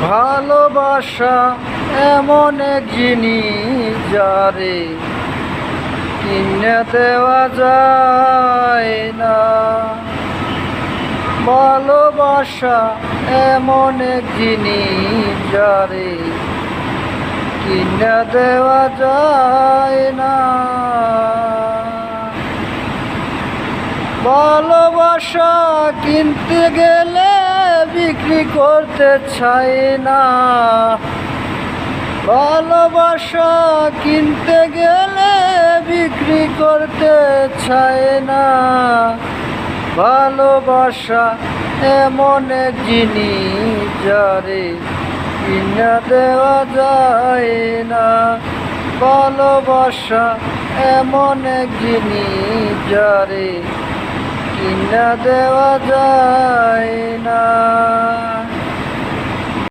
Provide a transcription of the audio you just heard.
ভালোবাসা এমন এক জিনিস যারে কিনে দেওয়া যায় না। ভালোবাসা এমন এক জিনিস যারে কিনে দেওয়া যায় না। ভালোবাসা কিনতে গেলে বিক্রি করতে চাই না। ভালোবাসা কিনতে গেলে বিক্রি করতে চাই না। ভালোবাসা এমন এক জিনিস যারে কিনে দেওয়া যায় না। ভালোবাসা এমন এক জিনিস যারে কিনে দেওয়া যায় না।